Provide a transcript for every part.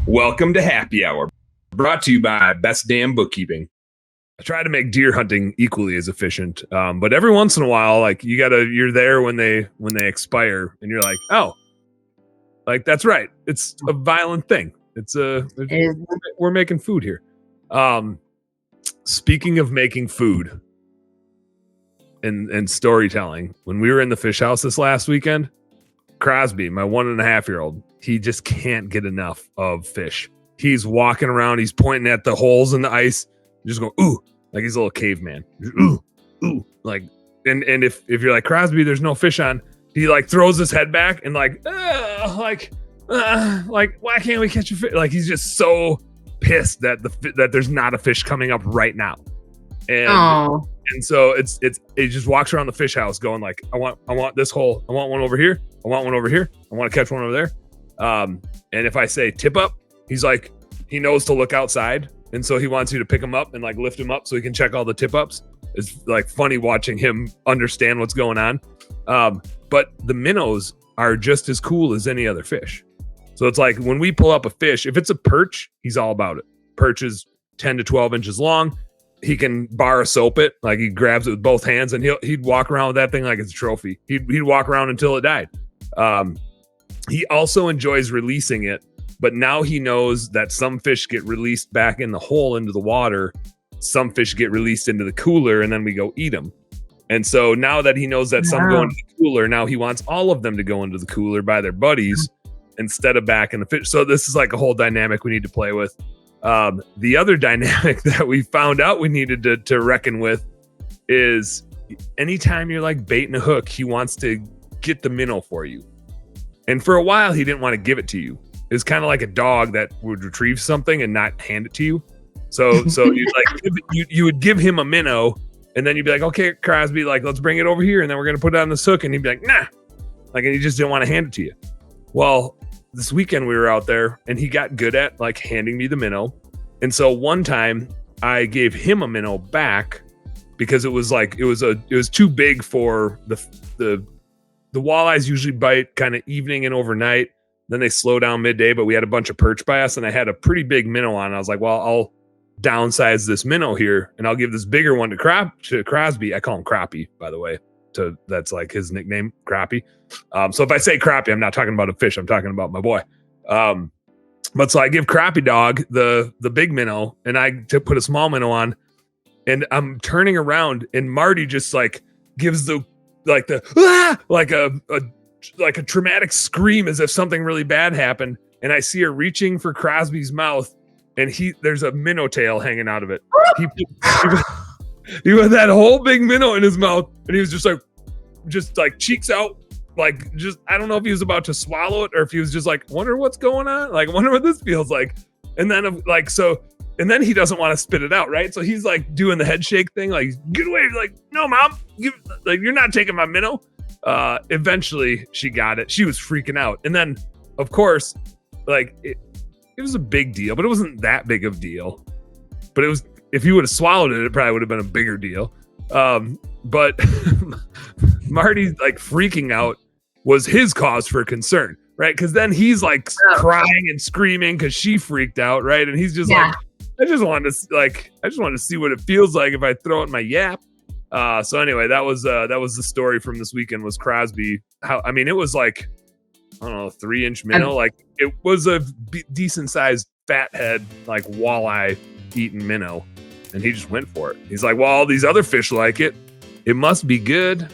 Welcome to Happy Hour, brought to you by Best Damn Bookkeeping. I try to make deer hunting equally as efficient, but every once in a while, like you're there when they expire, and you're like, oh, like that's right. It's a violent thing. We're making food here. Speaking of making food and storytelling, when we were in the fish house this last weekend, Crosby, my 1.5-year-old, he just can't get enough of fish. He's walking around, he's pointing at the holes in the ice, just going, ooh, like he's a little caveman. Ooh, ooh. Like, and if you're like, Crosby, there's no fish on, he like throws his head back and like, why can't we catch a fish? Like, he's just so pissed that there's not a fish coming up right now. And so it just walks around the fish house going like, I want this hole. I want one over here. I want one over here. I want to catch one over there. And if I say tip up, he's like, he knows to look outside. And so he wants you to pick him up and like lift him up so he can check all the tip ups. It's like funny watching him understand what's going on. But the minnows are just as cool as any other fish. So it's like when we pull up a fish, if it's a perch, he's all about it. Perch is 10 to 12 inches long. He can bar soap it, like he grabs it with both hands, and he'd walk around with that thing like it's a trophy. He'd walk around until it died. He also enjoys releasing it, but now he knows that some fish get released back in the hole into the water. Some fish get released into the cooler, and then we go eat them. And so now that he knows that some go into the cooler, now he wants all of them to go into the cooler by their buddies instead of back in the fish. So this is like a whole dynamic we need to play with. The other dynamic that we found out we needed to reckon with is anytime you're like baiting a hook, he wants to get the minnow for you. And for a while, he didn't want to give it to you. It's kind of like a dog that would retrieve something and not hand it to you. So you'd like, you would give him a minnow, and then you'd be like, okay, Crosby, like, let's bring it over here. And then we're going to put it on this hook. And he'd be like, nah, like, and he just didn't want to hand it to you. Well, this weekend we were out there and he got good at like handing me the minnow. And so one time I gave him a minnow back because it was too big for the walleyes usually bite kind of evening and overnight. Then they slow down midday, but we had a bunch of perch by us and I had a pretty big minnow on. I was like, well, I'll downsize this minnow here and I'll give this bigger one to Crosby. I call him Crappie, by the way. That's like his nickname, Crappie. So if I say Crappie, I'm not talking about a fish. I'm talking about my boy. But so I give Crappie dog the big minnow, and I put a small minnow on, and I'm turning around, and Marty just like gives like a traumatic scream as if something really bad happened, and I see her reaching for Crosby's mouth, and there's a minnow tail hanging out of it. He had that whole big minnow in his mouth, and he was just like cheeks out, like just, I don't know if he was about to swallow it or if he was just like, wonder what's going on, like wonder what this feels like. And then and then he doesn't want to spit it out, right? So he's like doing the head shake thing, like get away, like no mom, you're not taking my minnow. Eventually she got it. She was freaking out, and then of course, like it was a big deal, but it wasn't that big of a deal. But it was. If he would have swallowed it, it probably would have been a bigger deal. But Marty like freaking out was his cause for concern, right? Because then he's like crying and screaming because she freaked out, right? And he's just like, I just wanted to see what it feels like if I throw it in my yap. So anyway, that was the story from this weekend. Was Crosby? It was like, I don't know, 3-inch minnow. Like it was a decent sized fathead, like walleye eating minnow. And he just went for it. He's like, well, all these other fish like it. It must be good.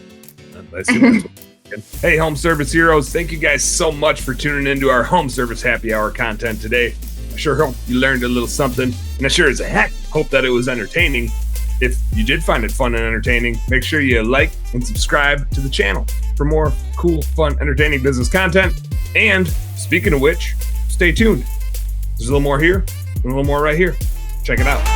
Hey, home service heroes. Thank you guys so much for tuning into our home service happy hour content today. I sure hope you learned a little something. And I sure as heck hope that it was entertaining. If you did find it fun and entertaining, make sure you like and subscribe to the channel for more cool, fun, entertaining business content. And speaking of which, stay tuned. There's a little more here and a little more right here. Check it out.